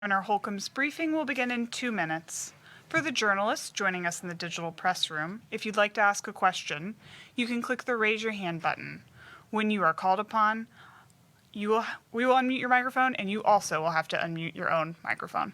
Governor Holcomb's briefing will begin in 2 minutes. For the journalists joining us in the digital press room, if you'd like to ask a question, you can click the Raise Your Hand button. When you are called upon, we will unmute your microphone, and you also will have to unmute your own microphone.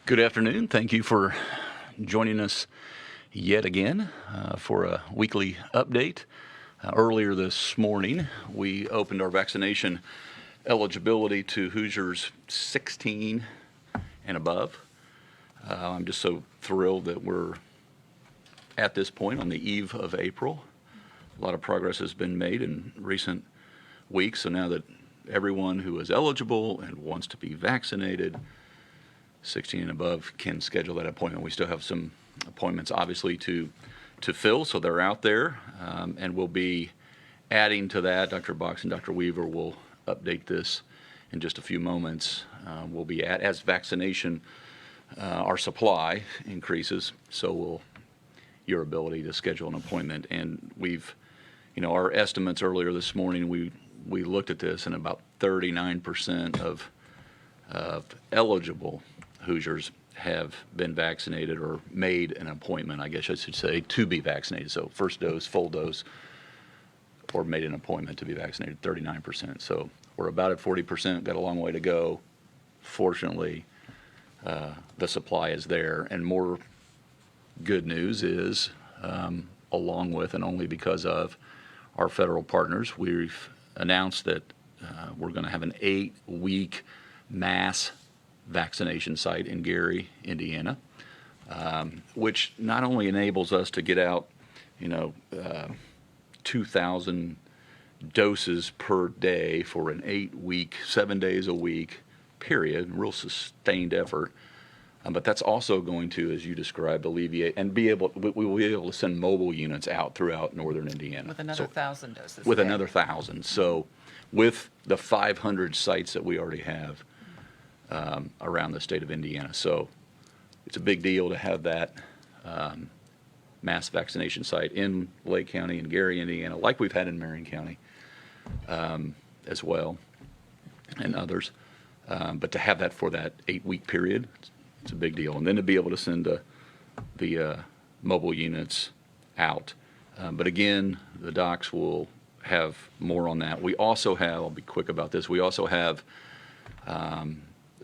Good afternoon. Thank you for joining us yet again for a weekly update. Earlier this morning, we opened our vaccination eligibility to Hoosiers 16 and above. I'm just so thrilled that we're at this point on the eve of April. A lot of progress has been made in recent weeks, so now that everyone who is eligible and wants to be vaccinated 16 and above can schedule that appointment. We still have some appointments, obviously, to fill, so they're out there, and we'll be adding to that. Dr. Box and Dr. Weaver will update this in just a few moments. We'll be as vaccination, our supply increases, so will your ability to schedule an appointment. And we've, our estimates earlier this morning, we looked at this, and about 39% of eligible Hoosiers have been vaccinated or made an appointment, I guess I should say, to be vaccinated. So first dose, full dose, or made an appointment to be vaccinated, 39%. So we're about at 40%, got a long way to go. Fortunately, the supply is there. And more good news is, along with and only because of our federal partners, we've announced that we're going to have an 8-week mass vaccination site in Gary, Indiana, which not only enables us to get out, 2,000 doses per day for an 8-week, 7 days a week period, real sustained effort. But that's also going to, as you described, alleviate and we will be able to send mobile units out throughout northern Indiana. With another 1,000 doses. With another 1,000. So with the 500 sites that we already have, around the state of Indiana. So it's a big deal to have that mass vaccination site in Lake County and Gary, Indiana, like we've had in Marion County as well, and others. But to have that for that 8-week period, it's a big deal. And then to be able to send the mobile units out. But again, the docs will have more on that. We also have, I'll be quick about this, we also have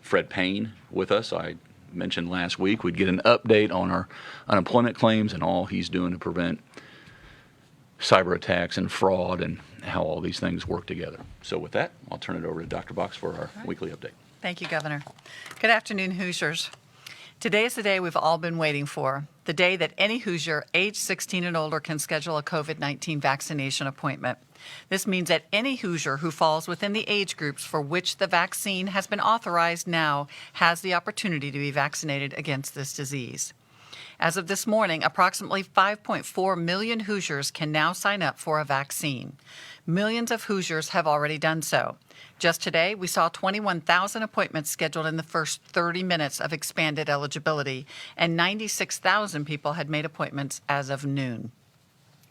Fred Payne with us. I mentioned last week we'd get an update on our unemployment claims and all he's doing to prevent cyber attacks and fraud and how all these things work together. So with that, I'll turn it over to Dr. Box for our weekly update. Thank you, Governor. Good afternoon, Hoosiers. Today is the day we've all been waiting for, the day that any Hoosier age 16 and older can schedule a COVID-19 vaccination appointment. This means that any Hoosier who falls within the age groups for which the vaccine has been authorized now has the opportunity to be vaccinated against this disease. As of this morning, approximately 5.4 million Hoosiers can now sign up for a vaccine. Millions of Hoosiers have already done so. Just today, we saw 21,000 appointments scheduled in the first 30 minutes of expanded eligibility, and 96,000 people had made appointments as of noon.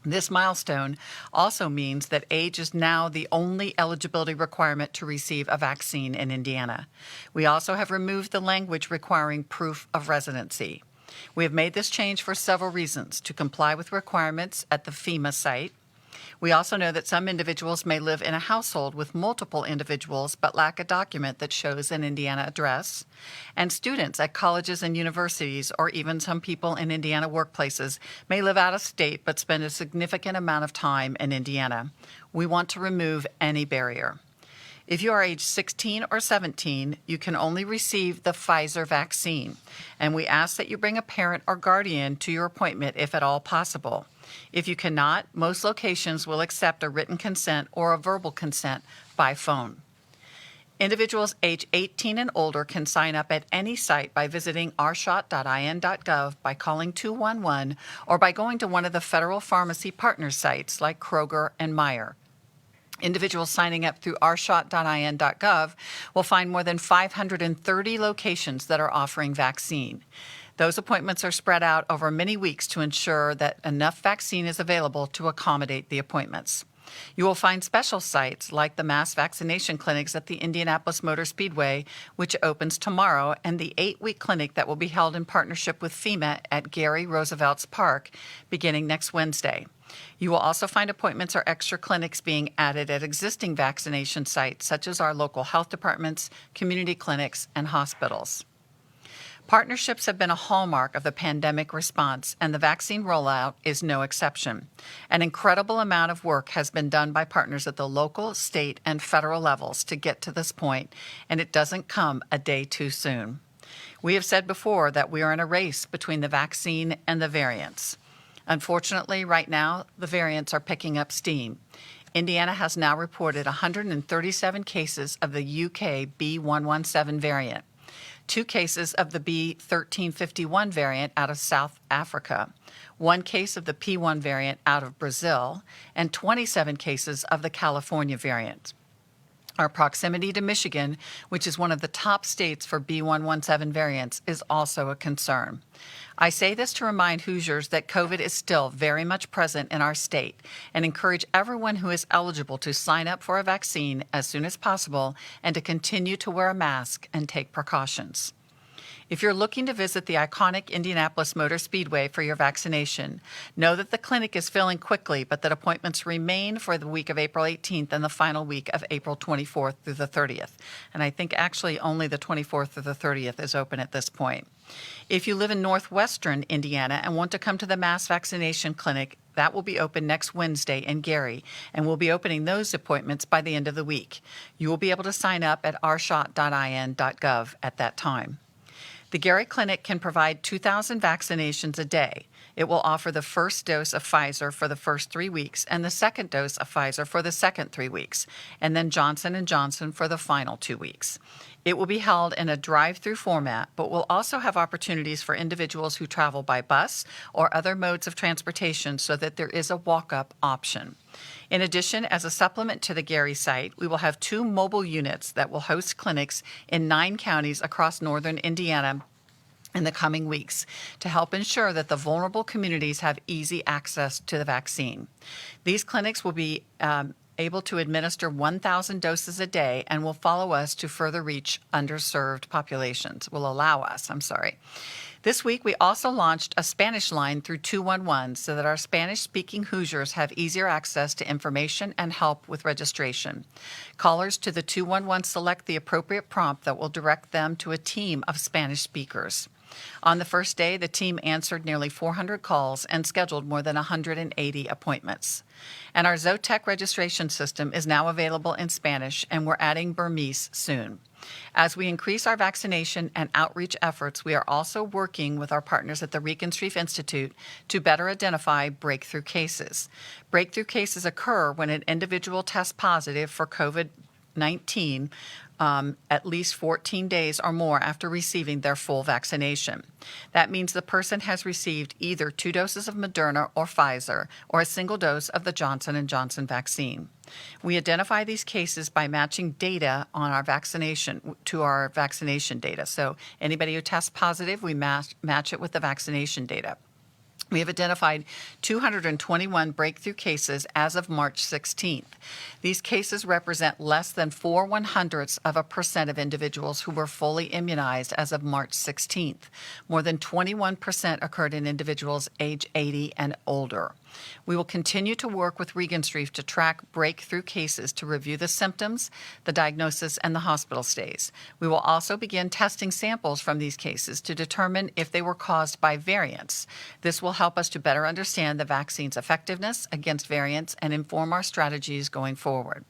This milestone also means that age is now the only eligibility requirement to receive a vaccine in Indiana. We also have removed the language requiring proof of residency. We have made this change for several reasons: to comply with requirements at the FEMA site. We also know that some individuals may live in a household with multiple individuals but lack a document that shows an Indiana address. And students at colleges and universities, or even some people in Indiana workplaces, may live out of state but spend a significant amount of time in Indiana. We want to remove any barrier. If you are age 16 or 17, you can only receive the Pfizer vaccine, and we ask that you bring a parent or guardian to your appointment if at all possible. If you cannot, most locations will accept a written consent or a verbal consent by phone. Individuals age 18 and older can sign up at any site by visiting rshot.in.gov, by calling 211, or by going to one of the federal pharmacy partner sites like Kroger and Meijer. Individuals signing up through rshot.in.gov will find more than 530 locations that are offering vaccine. Those appointments are spread out over many weeks to ensure that enough vaccine is available to accommodate the appointments. You will find special sites like the mass vaccination clinics at the Indianapolis Motor Speedway, which opens tomorrow, and the 8-week clinic that will be held in partnership with FEMA at Gary Roosevelt's Park beginning next Wednesday. You will also find appointments or extra clinics being added at existing vaccination sites, such as our local health departments, community clinics, and hospitals. Partnerships have been a hallmark of the pandemic response, and the vaccine rollout is no exception. An incredible amount of work has been done by partners at the local, state, and federal levels to get to this point, and it doesn't come a day too soon. We have said before that we are in a race between the vaccine and the variants. Unfortunately, right now, the variants are picking up steam. Indiana has now reported 137 cases of the UK B.1.1.7 variant, 2 cases of the B.1351 variant out of South Africa, 1 case of the P1 variant out of Brazil, and 27 cases of the California variant. Our proximity to Michigan, which is one of the top states for B.1.1.7 variants, is also a concern. I say this to remind Hoosiers that COVID is still very much present in our state, and encourage everyone who is eligible to sign up for a vaccine as soon as possible and to continue to wear a mask and take precautions. If you're looking to visit the iconic Indianapolis Motor Speedway for your vaccination, know that the clinic is filling quickly, but that appointments remain for the week of April 18th and the final week of April 24th through the 30th. And I think actually only the 24th through the 30th is open at this point. If you live in northwestern Indiana and want to come to the mass vaccination clinic, that will be open next Wednesday in Gary, and we'll be opening those appointments by the end of the week. You will be able to sign up at rshot.in.gov at that time. The Gary Clinic can provide 2,000 vaccinations a day. It will offer the first dose of Pfizer for the first 3 weeks and the second dose of Pfizer for the second 3 weeks, and then Johnson & Johnson for the final 2 weeks. It will be held in a drive-through format, but will also have opportunities for individuals who travel by bus or other modes of transportation so that there is a walk-up option. In addition, as a supplement to the Gary site, we will have 2 mobile units that will host clinics in 9 counties across northern Indiana in the coming weeks to help ensure that the vulnerable communities have easy access to the vaccine. These clinics will be able to administer 1,000 doses a day and will allow us to further reach underserved populations. This week, we also launched a Spanish line through 211 so that our Spanish-speaking Hoosiers have easier access to information and help with registration. Callers to the 211 select the appropriate prompt that will direct them to a team of Spanish speakers. On the first day, the team answered nearly 400 calls and scheduled more than 180 appointments. And our Zotec registration system is now available in Spanish, and we're adding Burmese soon. As we increase our vaccination and outreach efforts, we are also working with our partners at the Regenstrief Institute to better identify breakthrough cases. Breakthrough cases occur when an individual tests positive for COVID-19 at least 14 days or more after receiving their full vaccination. That means the person has received either 2 doses of Moderna or Pfizer or a single dose of the Johnson & Johnson vaccine. We identify these cases by matching data on our vaccination to our vaccination data. So anybody who tests positive, we match it with the vaccination data. We have identified 221 breakthrough cases as of March 16th. These cases represent less than 0.04% of individuals who were fully immunized as of March 16th. More than 21% occurred in individuals age 80 and older. We will continue to work with Regenstrief to track breakthrough cases to review the symptoms, the diagnosis, and the hospital stays. We will also begin testing samples from these cases to determine if they were caused by variants. This will help us to better understand the vaccine's effectiveness against variants and inform our strategies going forward.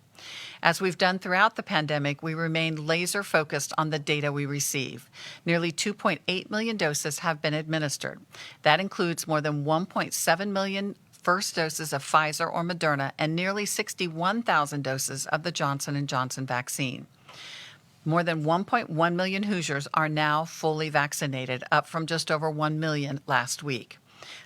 As we've done throughout the pandemic, we remain laser focused on the data we receive. Nearly 2.8 million doses have been administered. That includes more than 1.7 million first doses of Pfizer or Moderna and nearly 61,000 doses of the Johnson & Johnson vaccine. More than 1.1 million Hoosiers are now fully vaccinated, up from just over 1 million last week.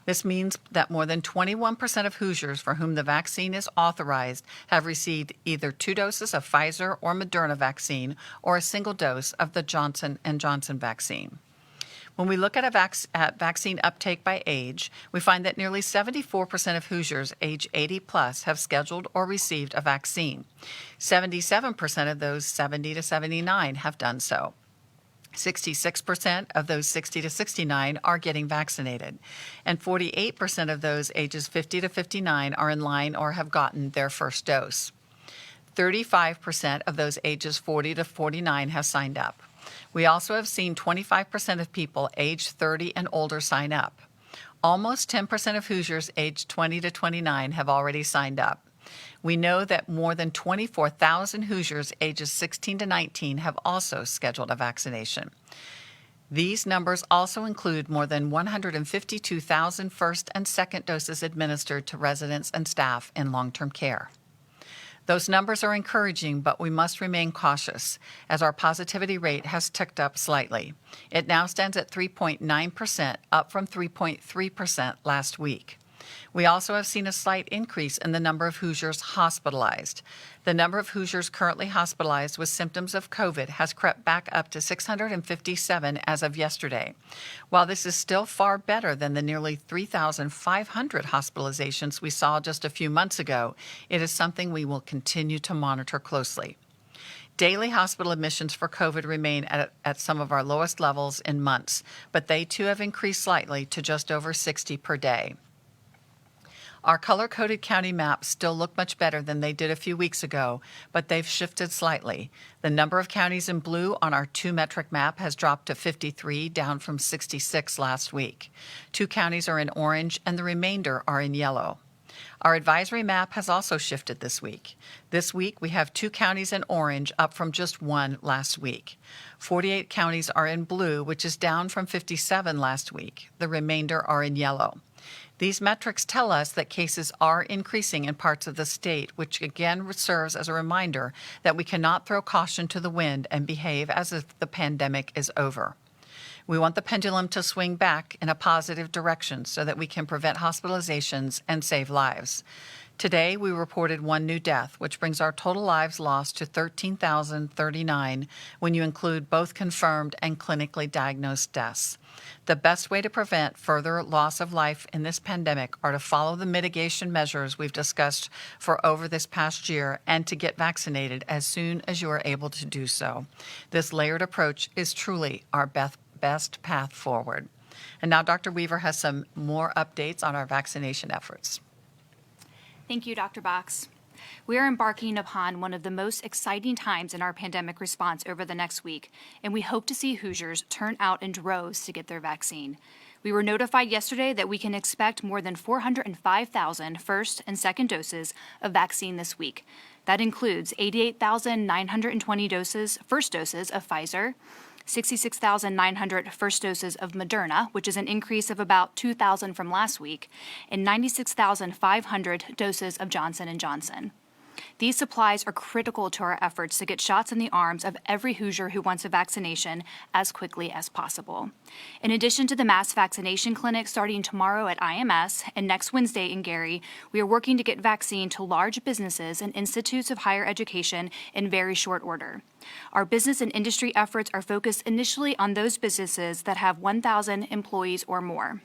This means that more than 21% of Hoosiers for whom the vaccine is authorized have received either 2 doses of Pfizer or Moderna vaccine or a single dose of the Johnson & Johnson vaccine. When we look at vaccine uptake by age, we find that nearly 74% of Hoosiers age 80 plus have scheduled or received a vaccine. 77% of those 70 to 79 have done so. 66% of those 60 to 69 are getting vaccinated, and 48% of those ages 50 to 59 are in line or have gotten their first dose. 35% of those ages 40 to 49 have signed up. We also have seen 25% of people age 30 and older sign up. Almost 10% of Hoosiers aged 20 to 29 have already signed up. We know that more than 24,000 Hoosiers ages 16 to 19 have also scheduled a vaccination. These numbers also include more than 152,000 first and second doses administered to residents and staff in long-term care. Those numbers are encouraging, but we must remain cautious as our positivity rate has ticked up slightly. It now stands at 3.9%, up from 3.3% last week. We also have seen a slight increase in the number of Hoosiers hospitalized. The number of Hoosiers currently hospitalized with symptoms of COVID has crept back up to 657 as of yesterday. While this is still far better than the nearly 3,500 hospitalizations we saw just a few months ago, it is something we will continue to monitor closely. Daily hospital admissions for COVID remain at some of our lowest levels in months, but they too have increased slightly to just over 60 per day. Our color-coded county maps still look much better than they did a few weeks ago, but they've shifted slightly. The number of counties in blue on our 2-metric map has dropped to 53, down from 66 last week. 2 counties are in orange, and the remainder are in yellow. Our advisory map has also shifted this week. This week, we have 2 counties in orange, up from just 1 last week. 48 counties are in blue, which is down from 57 last week. The remainder are in yellow. These metrics tell us that cases are increasing in parts of the state, which again serves as a reminder that we cannot throw caution to the wind and behave as if the pandemic is over. We want the pendulum to swing back in a positive direction so that we can prevent hospitalizations and save lives. Today, we reported 1 new death, which brings our total lives lost to 13,039 when you include both confirmed and clinically diagnosed deaths. The best way to prevent further loss of life in this pandemic are to follow the mitigation measures we've discussed for over this past year and to get vaccinated as soon as you are able to do so. This layered approach is truly our best path forward. And now Dr. Weaver has some more updates on our vaccination efforts. Thank you, Dr. Box. We are embarking upon one of the most exciting times in our pandemic response over the next week, and we hope to see Hoosiers turn out in droves to get their vaccine. We were notified yesterday that we can expect more than 405,000 first and second doses of vaccine this week. That includes 88,920 first doses of Pfizer, 66,900 first doses of Moderna, which is an increase of about 2,000 from last week, and 96,500 doses of Johnson & Johnson. These supplies are critical to our efforts to get shots in the arms of every Hoosier who wants a vaccination as quickly as possible. In addition to the mass vaccination clinic starting tomorrow at IMS and next Wednesday in Gary, we are working to get vaccine to large businesses and institutes of higher education in very short order. Our business and industry efforts are focused initially on those businesses that have 1,000 employees or more.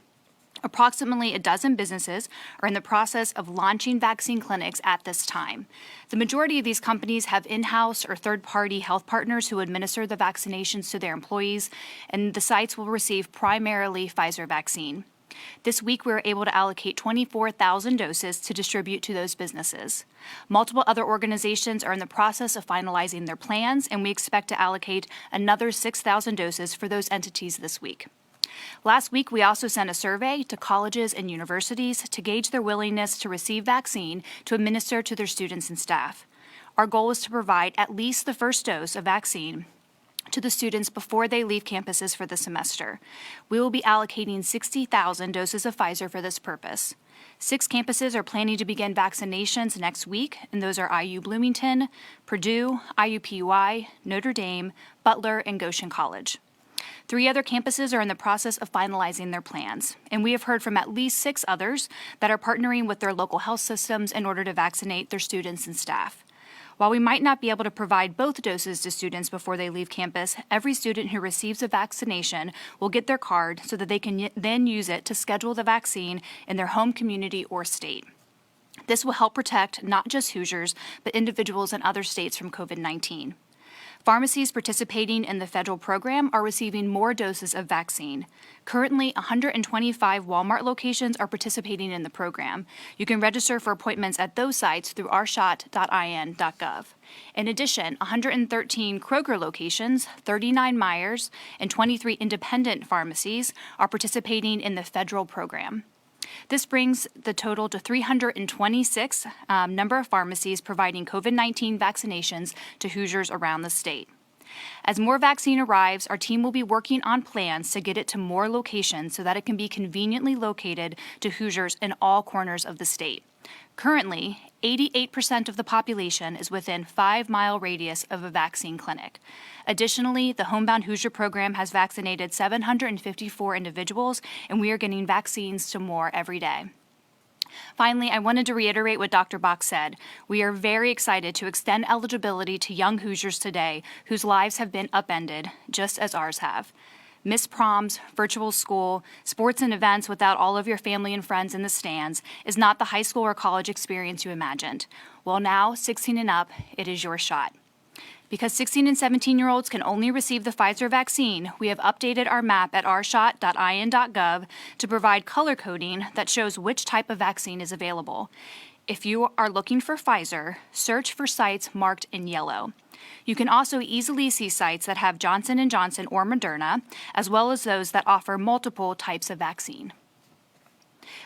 Approximately a dozen businesses are in the process of launching vaccine clinics at this time. The majority of these companies have in-house or third-party health partners who administer the vaccinations to their employees, and the sites will receive primarily Pfizer vaccine. This week, we were able to allocate 24,000 doses to distribute to those businesses. Multiple other organizations are in the process of finalizing their plans, and we expect to allocate another 6,000 doses for those entities this week. Last week, we also sent a survey to colleges and universities to gauge their willingness to receive vaccine to administer to their students and staff. Our goal is to provide at least the first dose of vaccine to the students before they leave campuses for the semester. We will be allocating 60,000 doses of Pfizer for this purpose. 6 campuses are planning to begin vaccinations next week, and those are IU Bloomington, Purdue, IUPUI, Notre Dame, Butler, and Goshen College. 3 other campuses are in the process of finalizing their plans, and we have heard from at least 6 others that are partnering with their local health systems in order to vaccinate their students and staff. While we might not be able to provide both doses to students before they leave campus, every student who receives a vaccination will get their card so that they can then use it to schedule the vaccine in their home community or state. This will help protect not just Hoosiers, but individuals in other states from COVID-19. Pharmacies participating in the federal program are receiving more doses of vaccine. Currently, 125 Walmart locations are participating in the program. You can register for appointments at those sites through ourshot.in.gov. In addition, 113 Kroger locations, 39 Myers, and 23 independent pharmacies are participating in the federal program. This brings the total to 326 number of pharmacies providing COVID-19 vaccinations to Hoosiers around the state. As more vaccine arrives, our team will be working on plans to get it to more locations so that it can be conveniently located to Hoosiers in all corners of the state. Currently, 88% of the population is within 5-mile radius of a vaccine clinic. Additionally, the Homebound Hoosier program has vaccinated 754 individuals, and we are getting vaccines to more every day. Finally, I wanted to reiterate what Dr. Bach said. We are very excited to extend eligibility to young Hoosiers today whose lives have been upended, just as ours have. Missed proms, virtual school, sports and events without all of your family and friends in the stands is not the high school or college experience you imagined. Well, now, 16 and up, it is your shot. Because 16 and 17-year-olds can only receive the Pfizer vaccine, we have updated our map at ourshot.in.gov to provide color coding that shows which type of vaccine is available. If you are looking for Pfizer, search for sites marked in yellow. You can also easily see sites that have Johnson & Johnson or Moderna, as well as those that offer multiple types of vaccine.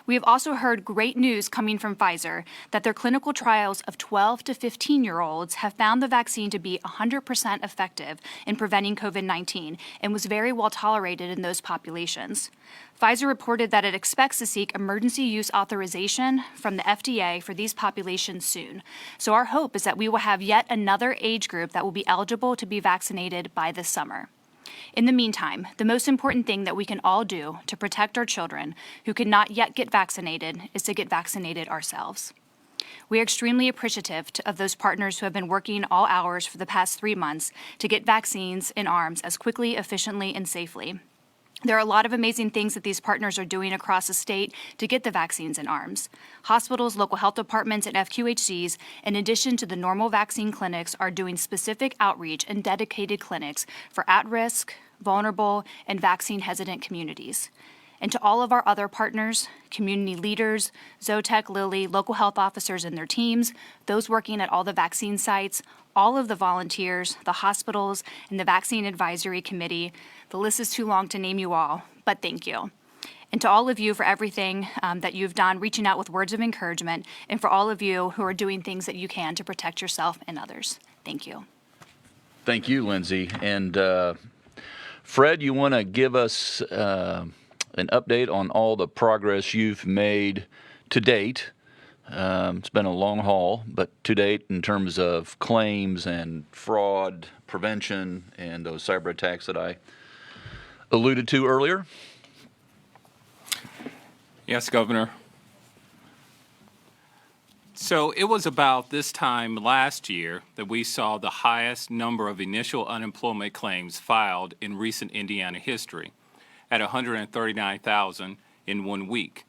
We have also heard great news coming from Pfizer that their clinical trials of 12 to 15-year-olds have found the vaccine to be 100% effective in preventing COVID-19 and was very well tolerated in those populations. Pfizer reported that it expects to seek emergency use authorization from the FDA for these populations soon. So our hope is that we will have yet another age group that will be eligible to be vaccinated by this summer. In the meantime, the most important thing that we can all do to protect our children who cannot yet get vaccinated is to get vaccinated ourselves. We are extremely appreciative of those partners who have been working all hours for the past 3 months to get vaccines in arms as quickly, efficiently, and safely. There are a lot of amazing things that these partners are doing across the state to get the vaccines in arms. Hospitals, local health departments, and FQHCs, in addition to the normal vaccine clinics, are doing specific outreach and dedicated clinics for at-risk, vulnerable, and vaccine-hesitant communities. And to all of our other partners, community leaders, Zotec, Lilly, local health officers and their teams, those working at all the vaccine sites, all of the volunteers, the hospitals, and the Vaccine Advisory Committee. The list is too long to name you all, but thank you. And to all of you for everything that you've done, reaching out with words of encouragement, and for all of you who are doing things that you can to protect yourself and others. Thank you. Thank you, Lindsay. And Fred, you want to give us an update on all the progress you've made to date It's been a long haul, but to date, in terms of claims and fraud prevention and those cyber attacks that I alluded to earlier. Yes, Governor. So it was about this time last year that we saw the highest number of initial unemployment claims filed in recent Indiana history, at 139,000 in 1 week.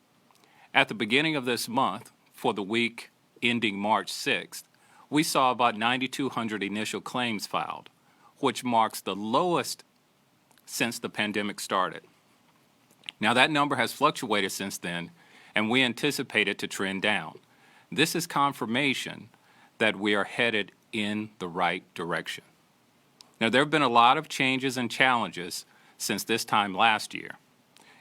At the beginning of this month, for the week ending March 6th, we saw about 9,200 initial claims filed, which marks the lowest since the pandemic started. Now, that number has fluctuated since then, and we anticipate it to trend down. This is confirmation that we are headed in the right direction. Now, there have been a lot of changes and challenges since this time last year,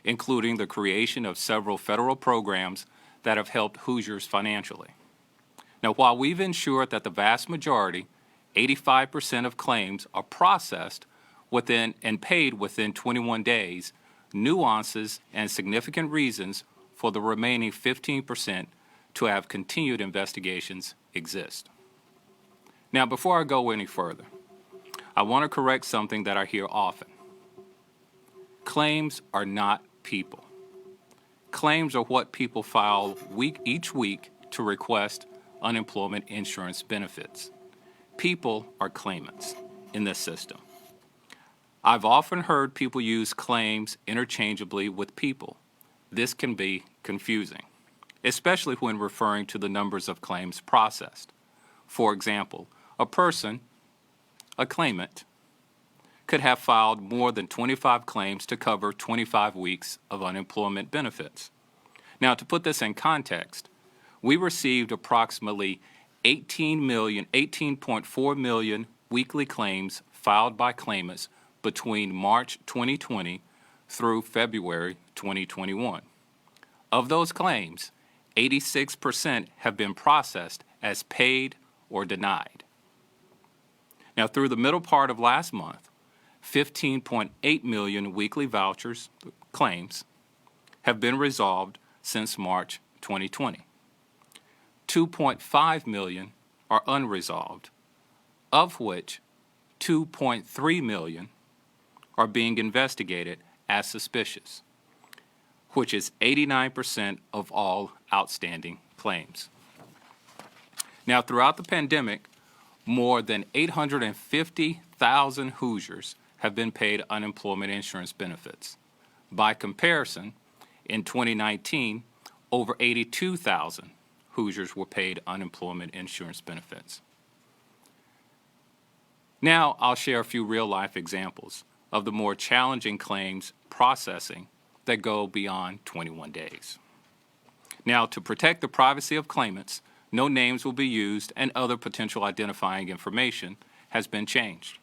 including the creation of several federal programs that have helped Hoosiers financially. Now, while we've ensured that the vast majority, 85% of claims, are processed within and paid within 21 days, nuances and significant reasons for the remaining 15% to have continued investigations exist. Now, before I go any further, I want to correct something that I hear often. Claims are not people. Claims are what people file each week to request unemployment insurance benefits. People are claimants in this system. I've often heard people use claims interchangeably with people. This can be confusing, especially when referring to the numbers of claims processed. For example, a person, a claimant, could have filed more than 25 claims to cover 25 weeks of unemployment benefits. Now, to put this in context, we received approximately 18.4 million weekly claims filed by claimants between March 2020 through February 2021. Of those claims, 86% have been processed as paid or denied. Now, through the middle part of last month, 15.8 million weekly vouchers claims have been resolved since March 2020. 2.5 million are unresolved, of which 2.3 million are being investigated as suspicious, which is 89% of all outstanding claims. Now, throughout the pandemic, more than 850,000 Hoosiers have been paid unemployment insurance benefits. By comparison, in 2019, over 82,000 Hoosiers were paid unemployment insurance benefits. Now, I'll share a few real-life examples of the more challenging claims processing that go beyond 21 days. Now, to protect the privacy of claimants, no names will be used and other potential identifying information has been changed.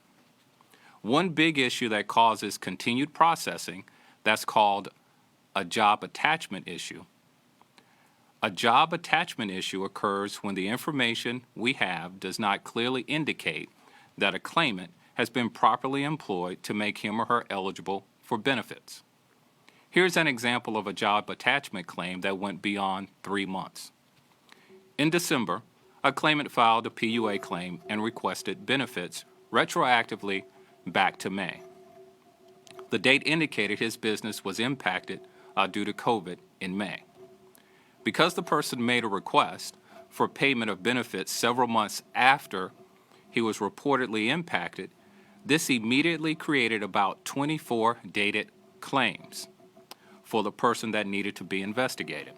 One big issue that causes continued processing, that's called a job attachment issue. A job attachment issue occurs when the information we have does not clearly indicate that a claimant has been properly employed to make him or her eligible for benefits. Here's an example of a job attachment claim that went beyond 3 months. In December, a claimant filed a PUA claim and requested benefits retroactively back to May. The date indicated his business was impacted due to COVID in May. Because the person made a request for payment of benefits several months after he was reportedly impacted, this immediately created about 24 dated claims for the person that needed to be investigated.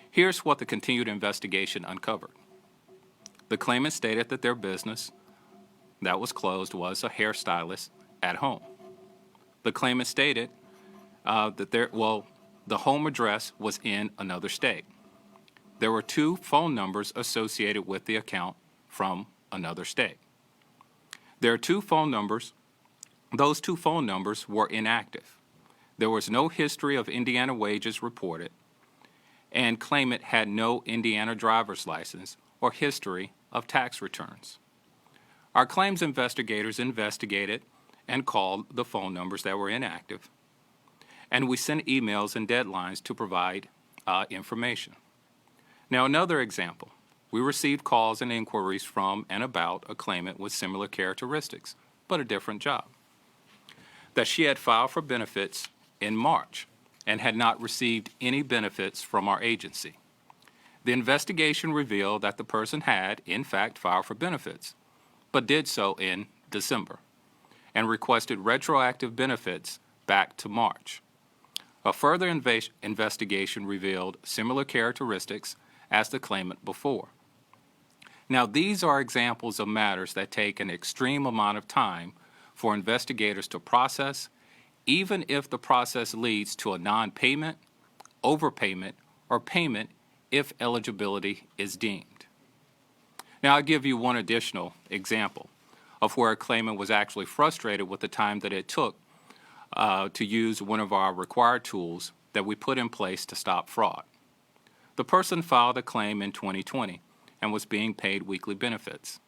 Here's what the continued investigation uncovered. The claimant stated that their business that was closed was a hairstylist at home. The claimant stated that the home address was in another state. There were 2 phone numbers associated with the account from another state. There are 2 phone numbers. Those 2 phone numbers were inactive. There was no history of Indiana wages reported, and claimant had no Indiana driver's license or history of tax returns. Our claims investigators investigated and called the phone numbers that were inactive, and we sent emails and deadlines to provide information. Now, another example. We received calls and inquiries from and about a claimant with similar characteristics, but a different job, that she had filed for benefits in March and had not received any benefits from our agency. The investigation revealed that the person had, in fact, filed for benefits, but did so in December and requested retroactive benefits back to March. A further investigation revealed similar characteristics as the claimant before. Now, these are examples of matters that take an extreme amount of time for investigators to process, even if the process leads to a non-payment, overpayment, or payment if eligibility is deemed. Now, I'll give you one additional example of where a claimant was actually frustrated with the time that it took to use one of our required tools that we put in place to stop fraud. The person filed a claim in 2020 and was being paid weekly benefits.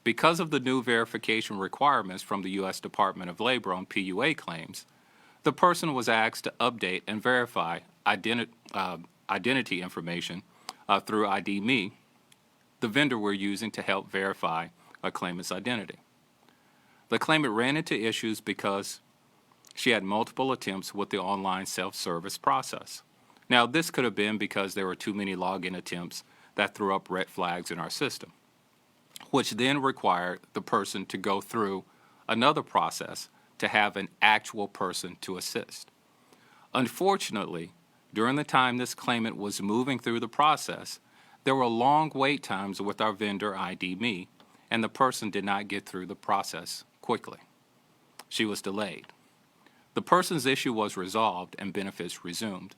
Because of the new verification requirements from the U.S. Department of Labor on PUA claims, the person was asked to update and verify identity information through ID.me, the vendor we're using to help verify a claimant's identity. The claimant ran into issues because she had multiple attempts with the online self-service process. Now, this could have been because there were too many login attempts that threw up red flags in our system, which then required the person to go through another process to have an actual person to assist. Unfortunately, during the time this claimant was moving through the process, there were long wait times with our vendor ID.me, and the person did not get through the process quickly. She was delayed. The person's issue was resolved and benefits resumed.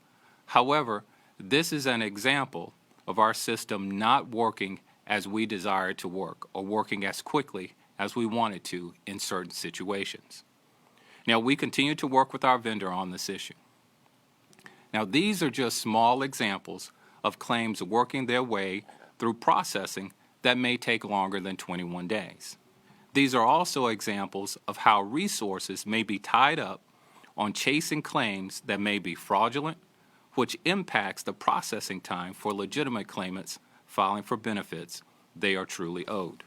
However, this is an example of our system not working as we desire it to work or working as quickly as we want it to in certain situations. Now, we continue to work with our vendor on this issue. Now, these are just small examples of claims working their way through processing that may take longer than 21 days. These are also examples of how resources may be tied up on chasing claims that may be fraudulent, which impacts the processing time for legitimate claimants filing for benefits they are truly owed.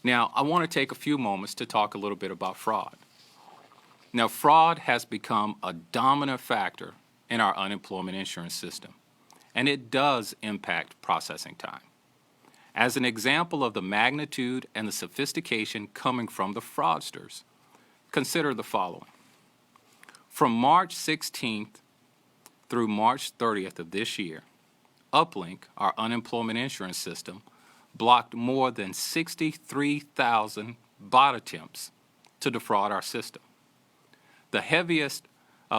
Now, I want to take a few moments to talk a little bit about fraud. Now, fraud has become a dominant factor in our unemployment insurance system, and it does impact processing time. As an example of the magnitude and the sophistication coming from the fraudsters, consider the following. From March 16th through March 30th of this year, Uplink, our unemployment insurance system, blocked more than 63,000 bot attempts to defraud our system. The heaviest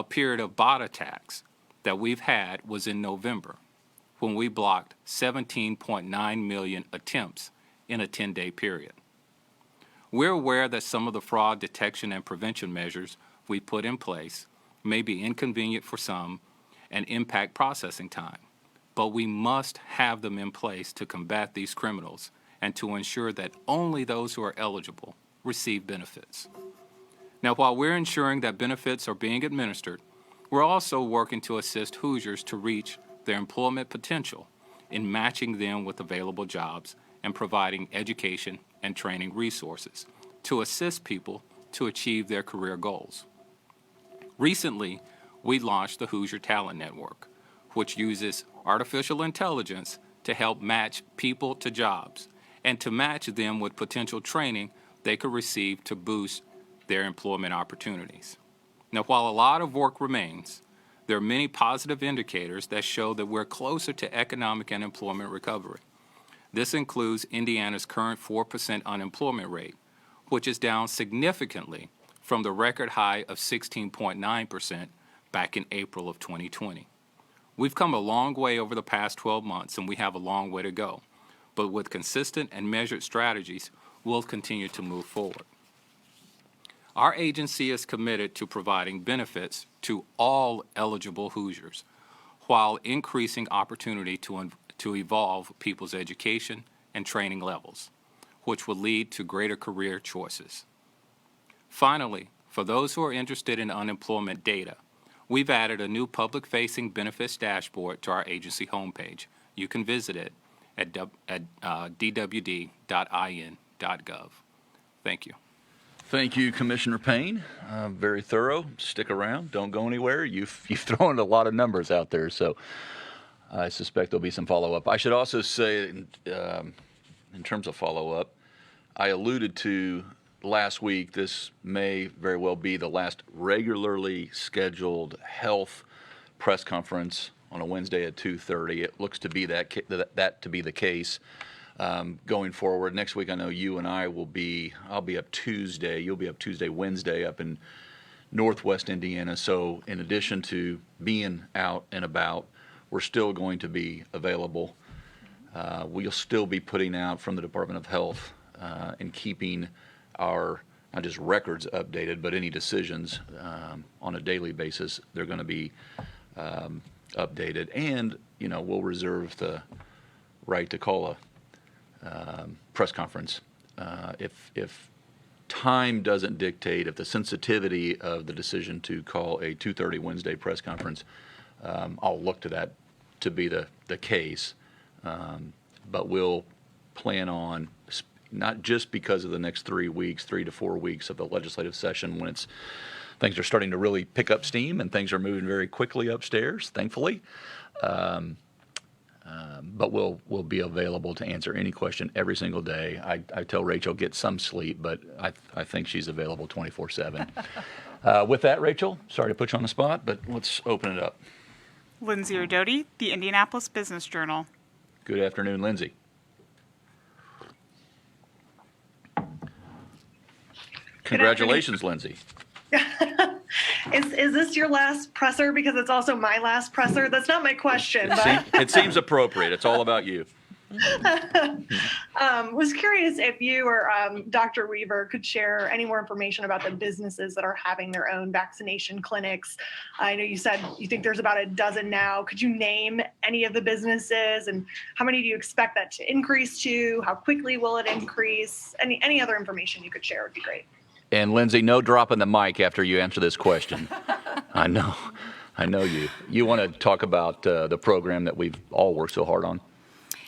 period of bot attacks that we've had was in November, when we blocked 17.9 million attempts in a 10-day period. We're aware that some of the fraud detection and prevention measures we put in place may be inconvenient for some and impact processing time, but we must have them in place to combat these criminals and to ensure that only those who are eligible receive benefits. Now, while we're ensuring that benefits are being administered, we're also working to assist Hoosiers to reach their employment potential in matching them with available jobs and providing education and training resources to assist people to achieve their career goals. Recently, we launched the Hoosier Talent Network, which uses artificial intelligence to help match people to jobs and to match them with potential training they could receive to boost their employment opportunities. Now, while a lot of work remains, there are many positive indicators that show that we're closer to economic and employment recovery. This includes Indiana's current 4% unemployment rate, which is down significantly from the record high of 16.9% back in April of 2020. We've come a long way over the past 12 months, and we have a long way to go. But with consistent and measured strategies, we'll continue to move forward. Our agency is committed to providing benefits to all eligible Hoosiers while increasing opportunity to evolve people's education and training levels, which will lead to greater career choices. Finally, for those who are interested in unemployment data, we've added a new public-facing benefits dashboard to our agency homepage. You can visit it at dwd.in.gov. Thank you. Thank you, Commissioner Payne. Very thorough. Stick around. Don't go anywhere. You've thrown a lot of numbers out there, so I suspect there'll be some follow-up. I should also say, in terms of follow-up, I alluded to last week, this may very well be the last regularly scheduled health press conference on a Wednesday at 2:30. It looks to be that to be the case going forward. Next week, I know you and I'll be up Tuesday. You'll be up Tuesday, Wednesday up in Northwest Indiana. So in addition to being out and about, we're still going to be available. We'll still be putting out from the Department of Health and keeping our not just records updated, but any decisions on a daily basis. They're going to be updated, and we'll reserve the right to call a press conference if time doesn't dictate. If the sensitivity of the decision to call a 2:30 Wednesday press conference, I'll look to that to be the case. But we'll plan on, not just because of the next 3 to 4 weeks of the legislative session when things are starting to really pick up steam and things are moving very quickly upstairs, thankfully. But we'll be available to answer any question every single day. I tell Rachel, get some sleep, but I think she's available 24/7. With that, Rachel, sorry to put you on the spot, but let's open it up. Lindsay Rodoti, the Indianapolis Business Journal. Good afternoon, Lindsay. Congratulations, Lindsay. Is this your last presser? Because it's also my last presser. That's not my question. It seems appropriate. It's all about you. Was curious if you or Dr. Weaver could share any more information about the businesses that are having their own vaccination clinics. I know you said you think there's about a dozen now. Could you name any of the businesses, and how many do you expect that to increase to? How quickly will it increase? Any other information you could share would be great. And Lindsay, no dropping the mic after you answer this question. I know you. You want to talk about the program that we've all worked so hard on?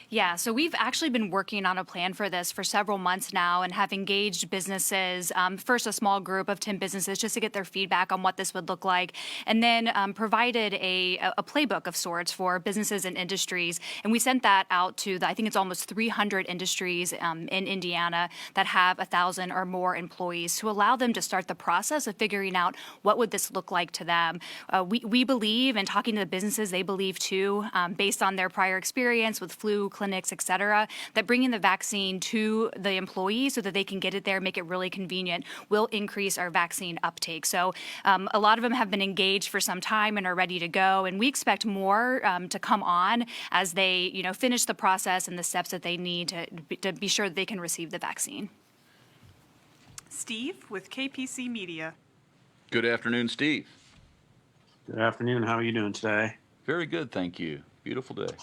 Yeah, so we've actually been working on a plan for this for several months now and have engaged businesses, first a small group of 10 businesses just to get their feedback on what this would look like, and then provided a playbook of sorts for businesses and industries. And we sent that out to, I think it's almost 300 industries in Indiana that have 1,000 or more employees to allow them to start the process of figuring out what would this look like to them. We believe, and talking to the businesses, they believe too, based on their prior experience with flu clinics, et cetera, that bringing the vaccine to the employees so that they can get it there, make it really convenient, will increase our vaccine uptake. So a lot of them have been engaged for some time and are ready to go, and we expect more to come on as they, finish the process and the steps that they need to be sure that they can receive the vaccine. Steve with KPC Media. Good afternoon, Steve. Good afternoon. How are you doing today? Very good, thank you. Beautiful day.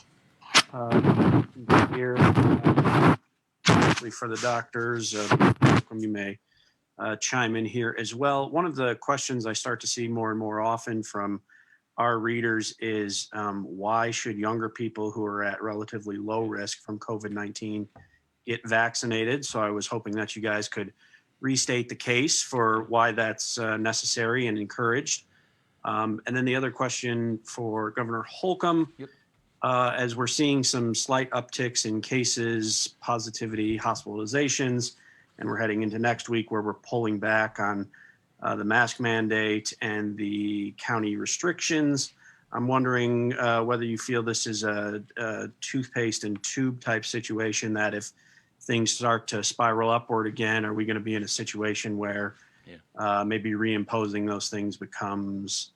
Here, especially for the doctors, you may chime in here as well. One of the questions I start to see more and more often from our readers is why should younger people who are at relatively low risk from COVID-19 get vaccinated? So I was hoping that you guys could restate the case for why that's necessary and encouraged. And then the other question for Governor Holcomb. Yep. As we're seeing some slight upticks in cases, positivity, hospitalizations, and we're heading into next week where we're pulling back on the mask mandate and the county restrictions. I'm wondering whether you feel this is a toothpaste and tube type situation, that if things start to spiral upward again, are we going to be in a situation where maybe reimposing those things becomes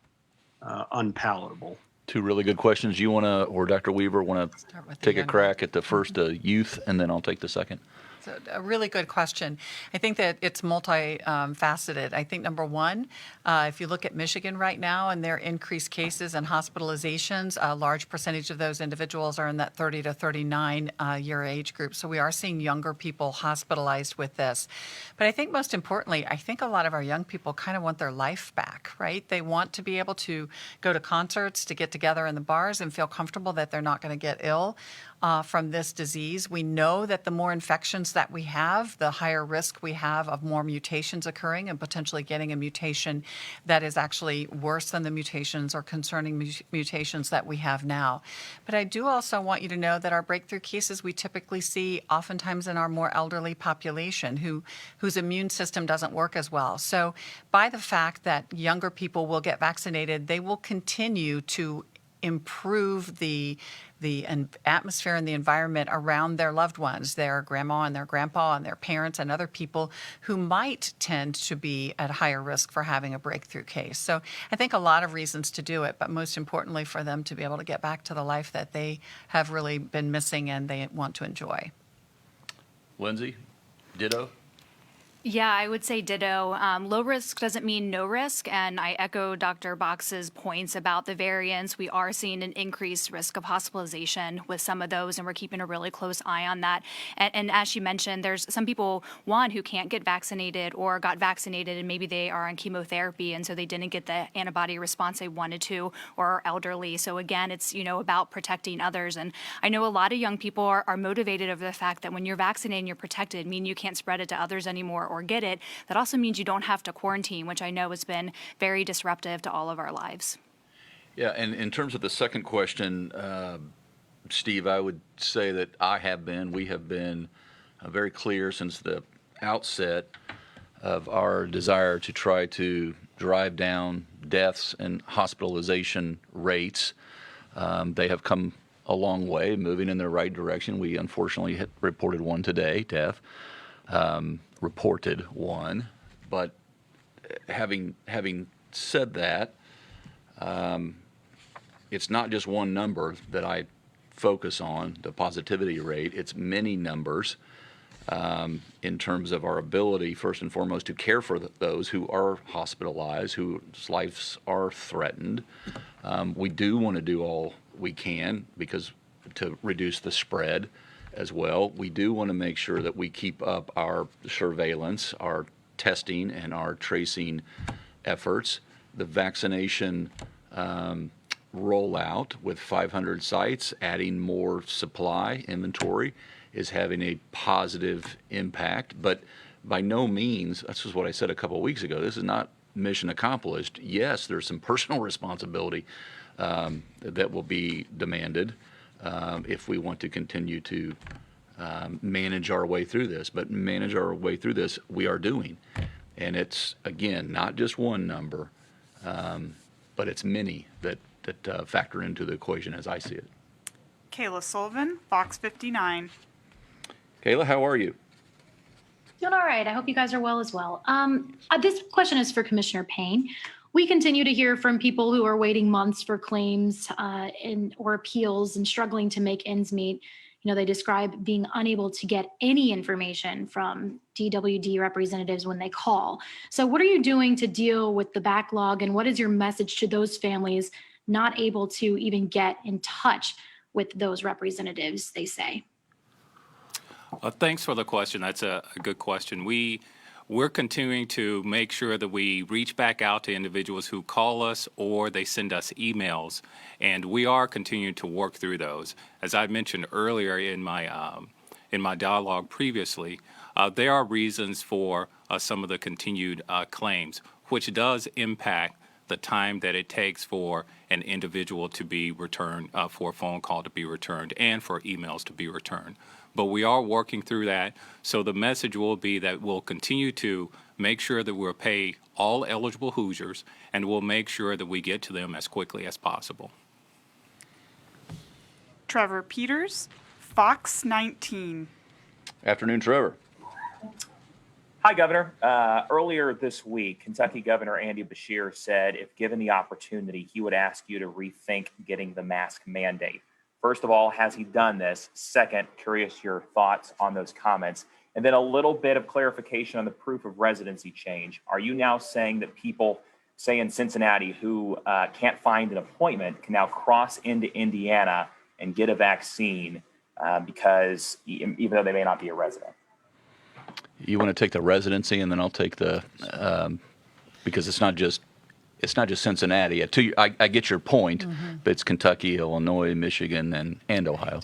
unpalatable? Two really good questions. You want to, or Dr. Weaver, want to take a crack at the first youth, and then I'll take the second? It's a really good question. I think that it's multifaceted. I think number one, if you look at Michigan right now and their increased cases and hospitalizations, a large percentage of those individuals are in that 30 to 39 year age group. So we are seeing younger people hospitalized with this. But I think most importantly, I think a lot of our young people kind of want their life back, right? They want to be able to go to concerts, to get together in the bars and feel comfortable that they're not going to get ill from this disease. We know that the more infections that we have, the higher risk we have of more mutations occurring and potentially getting a mutation that is actually worse than the mutations or concerning mutations that we have now. But I do also want you to know that our breakthrough cases we typically see oftentimes in our more elderly population whose immune system doesn't work as well. So by the fact that younger people will get vaccinated, they will continue to improve the atmosphere and the environment around their loved ones, their grandma and their grandpa and their parents and other people who might tend to be at higher risk for having a breakthrough case. So I think a lot of reasons to do it, but most importantly for them to be able to get back to the life that they have really been missing and they want to enjoy. Lindsay, ditto? Yeah, I would say ditto. Low risk doesn't mean no risk, and I echo Dr. Box's points about the variants. We are seeing an increased risk of hospitalization with some of those, and we're keeping a really close eye on that. And as she mentioned, there's some people, one, who can't get vaccinated or got vaccinated, and maybe they are on chemotherapy, and so they didn't get the antibody response they wanted to, or are elderly. So again, it's, about protecting others. And I know a lot of young people are motivated over the fact that when you're vaccinated and you're protected, mean you can't spread it to others anymore or get it. That also means you don't have to quarantine, which I know has been very disruptive to all of our lives. Yeah, and in terms of the second question, Steve, I would say that we have been very clear since the outset of our desire to try to drive down deaths and hospitalization rates. They have come a long way, moving in the right direction. We unfortunately reported one today, death. Reported one, but having said that, it's not just one number that I focus on, the positivity rate. It's many numbers in terms of our ability, first and foremost, to care for those who are hospitalized, whose lives are threatened. We do want to do all we can to reduce the spread as well. We do want to make sure that we keep up our surveillance, our testing, and our tracing efforts. The vaccination rollout with 500 sites, adding more supply inventory, is having a positive impact. But by no means, this is what I said a couple of weeks ago, this is not mission accomplished. Yes, there's some personal responsibility that will be demanded if we want to continue to manage our way through this. But manage our way through this, we are doing. And it's, again, not just one number, but it's many that factor into the equation as I see it. Kayla Sullivan, Fox 59. Kayla, how are you? Doing all right. I hope you guys are well as well. This question is for Commissioner Payne. We continue to hear from people who are waiting months for claims or appeals and struggling to make ends meet. They describe being unable to get any information from DWD representatives when they call. So what are you doing to deal with the backlog, and what is your message to those families not able to even get in touch with those representatives, they say? Thanks for the question. That's a good question. We're continuing to make sure that we reach back out to individuals who call us or they send us emails, and we are continuing to work through those. As I mentioned earlier in my dialogue previously, there are reasons for some of the continued claims, which does impact the time that it takes for an individual to be returned, for a phone call to be returned, and for emails to be returned. But we are working through that. So the message will be that we'll continue to make sure that we'll pay all eligible Hoosiers, and we'll make sure that we get to them as quickly as possible. Trevor Peters, Fox 19. Afternoon, Trevor. Hi, Governor. Earlier this week, Kentucky Governor Andy Beshear said if given the opportunity, he would ask you to rethink getting the mask mandate. First of all, has he done this? Second, curious your thoughts on those comments. And then a little bit of clarification on the proof of residency change. Are you now saying that people, say in Cincinnati, who can't find an appointment can now cross into Indiana and get a vaccine because even though they may not be a resident? You want to take the residency, and then I'll take the because it's not just Cincinnati. I get your point, but it's Kentucky, Illinois, Michigan, and Ohio.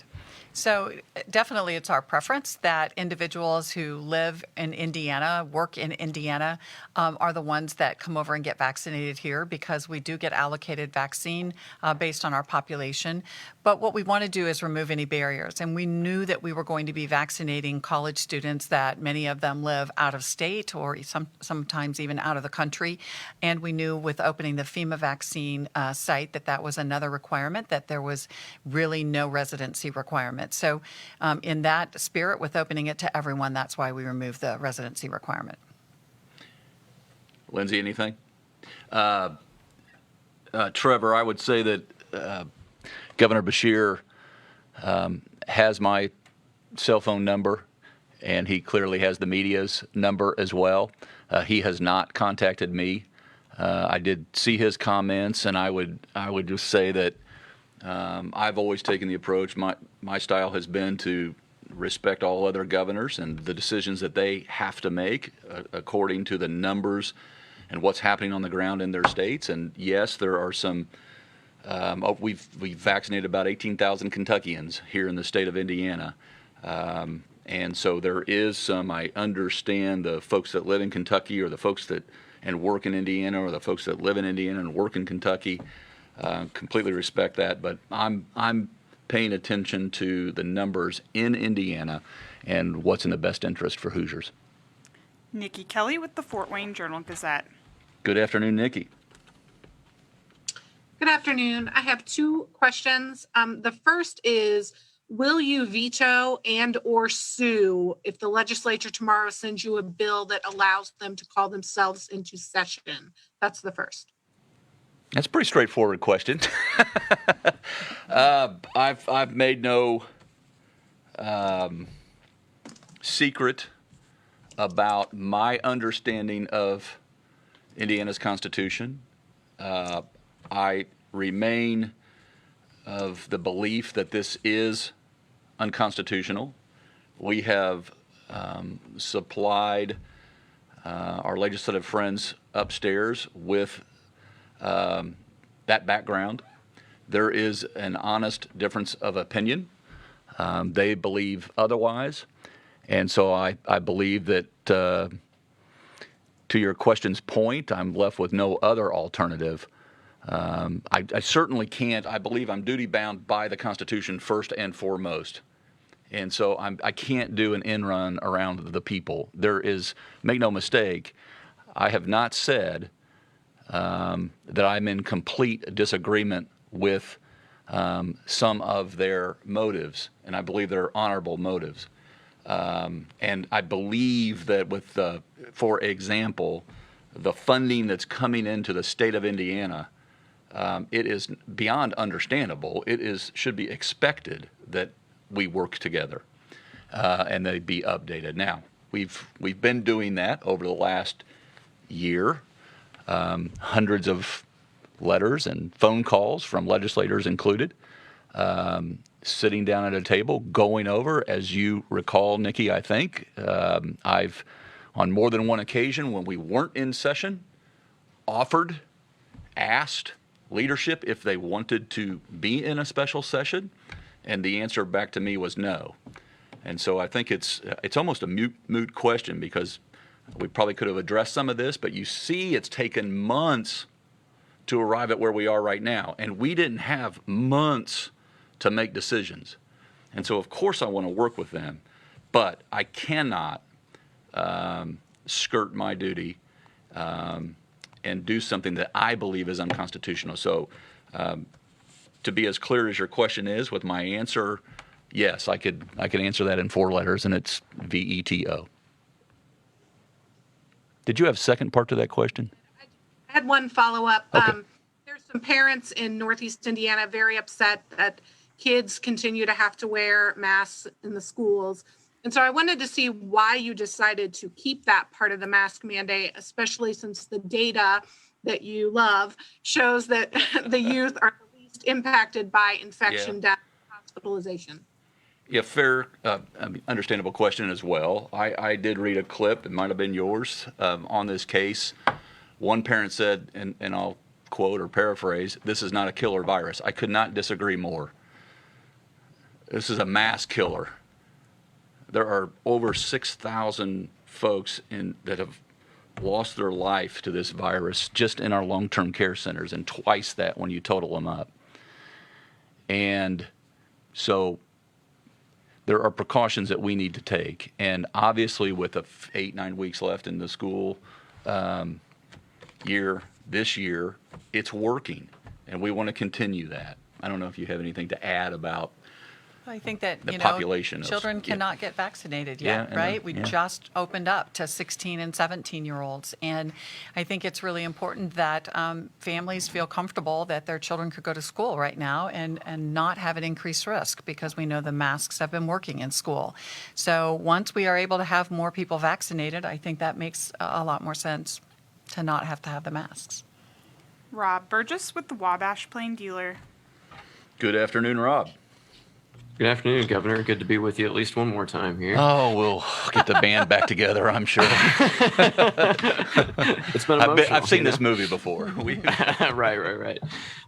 So definitely it's our preference that individuals who live in Indiana, work in Indiana, are the ones that come over and get vaccinated here, because we do get allocated vaccine based on our population. But what we want to do is remove any barriers. And we knew that we were going to be vaccinating college students, that many of them live out of state or sometimes even out of the country. And we knew with opening the FEMA vaccine site that was another requirement, that there was really no residency requirement. So in that spirit, with opening it to everyone, that's why we removed the residency requirement. Lindsay, anything? Trevor, I would say that Governor Beshear has my cell phone number, and he clearly has the media's number as well. He has not contacted me. I did see his comments, and I would just say that I've always taken the approach. My style has been to respect all other governors and the decisions that they have to make according to the numbers and what's happening on the ground in their states. And yes, there are some. We've vaccinated about 18,000 Kentuckians here in the state of Indiana, and so there is some. I understand the folks that live in Kentucky, or the folks that and work in Indiana, or the folks that live in Indiana and work in Kentucky. Completely respect that, but I'm paying attention to the numbers in Indiana and what's in the best interest for Hoosiers. Nikki Kelly with the Fort Wayne Journal-Gazette. Good afternoon, Nikki. Good afternoon. I have two questions. The first is, will you veto and or sue if the legislature tomorrow sends you a bill that allows them to call themselves into session? That's the first. That's a pretty straightforward question. I've made no secret about my understanding of Indiana's Constitution. I remain of the belief that this is unconstitutional. We have supplied our legislative friends upstairs with that background. There is an honest difference of opinion. They believe otherwise. And so I believe that, to your question's point, I'm left with no other alternative. I certainly can't. I believe I'm duty bound by the Constitution first and foremost. And so I can't do an end run around the people. Make no mistake, I have not said that I'm in complete disagreement with some of their motives, and I believe they're honorable motives. And I believe that with for example, the funding that's coming into the state of Indiana, it is beyond understandable. Should be expected that we work together and they be updated. Now, we've been doing that over the last year. Hundreds of letters and phone calls from legislators included, sitting down at a table, going over, as you recall, Nikki, I think, I've, on more than one occasion when we weren't in session, asked leadership if they wanted to be in a special session, and the answer back to me was no. And so I think it's almost a moot question, because we probably could have addressed some of this, but you see it's taken months to arrive at where we are right now. And we didn't have months to make decisions. And so, of course, I want to work with them, but I cannot skirt my duty and do something that I believe is unconstitutional. So to be as clear as your question is with my answer, yes, I could answer that in 4 letters, and it's VETO. Did you have a second part to that question? I had one follow-up. Okay. There's some parents in Northeast Indiana very upset that kids continue to have to wear masks in the schools. And so I wanted to see why you decided to keep that part of the mask mandate, especially since the data that you love shows that the youth are the least impacted by infection, death, hospitalization. Yeah, fair, understandable question as well. I did read a clip, it might have been yours, on this case. One parent said, and I'll quote or paraphrase, "This is not a killer virus." I could not disagree more. This is a mass killer. There are over 6,000 folks that have lost their life to this virus just in our long-term care centers, and twice that when you total them up. And so there are precautions that we need to take. And obviously with the 8-9 weeks left in the school year, this year, it's working. And we want to continue that. I don't know if you have anything to add about I think that, the population of- children cannot get vaccinated yet, Yeah, right? We yeah. just opened up to 16 and 17-year-olds. And I think it's really important that families feel comfortable that their children could go to school right now and not have an increased risk, because we know the masks have been working in school. So once we are able to have more people vaccinated, I think that makes a lot more sense to not have to have the masks. Rob Burgess with the Wabash Plain Dealer. Good afternoon, Rob. Good afternoon, Governor. Good to be with you at least one more time here. Oh, we'll get the band back together, I'm sure. It's been emotional. I've seen this movie before. Right.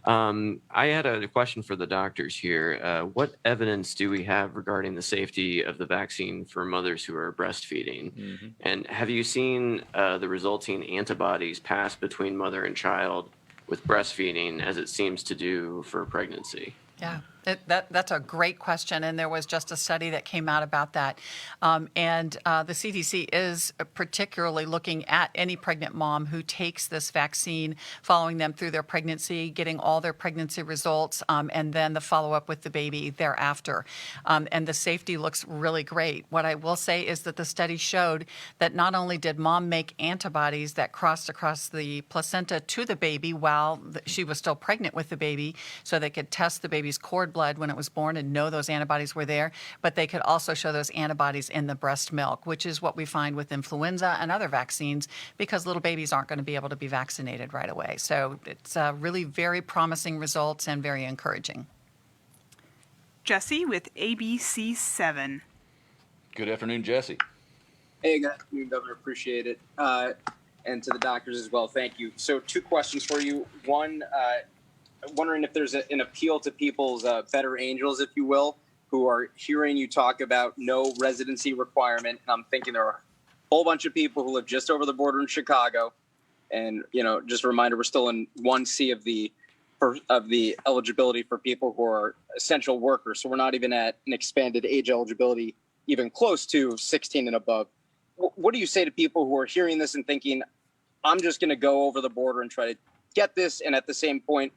I had a question for the doctors here. What evidence do we have regarding the safety of the vaccine for mothers who are breastfeeding? Mm-hmm. And have you seen the resulting antibodies pass between mother and child with breastfeeding as it seems to do for pregnancy? Yeah, that's a great question, and there was just a study that came out about that. And the CDC is particularly looking at any pregnant mom who takes this vaccine, following them through their pregnancy, getting all their pregnancy results, and then the follow-up with the baby thereafter. And the safety looks really great. What I will say is that the study showed that not only did mom make antibodies that crossed across the placenta to the baby while she was still pregnant with the baby, so they could test the baby's cord blood when it was born and know those antibodies were there, but they could also show those antibodies in the breast milk, which is what we find with influenza and other vaccines, because little babies aren't going to be able to be vaccinated right away. So it's really very promising results and very encouraging. Jesse with ABC7. Good afternoon, Jesse. Hey, good afternoon, Governor. Appreciate it. And to the doctors as well, thank you. So 2 questions for you. One, wondering if there's an appeal to people's better angels, if you will, who are hearing you talk about no residency requirement. And I'm thinking there are a whole bunch of people who live just over the border in Chicago. And, just a reminder, we're still in 1C of the eligibility for people who are essential workers. So we're not even at an expanded age eligibility, even close to 16 and above. What do you say to people who are hearing this and thinking, I'm just going to go over the border and try to get this? And at the same point,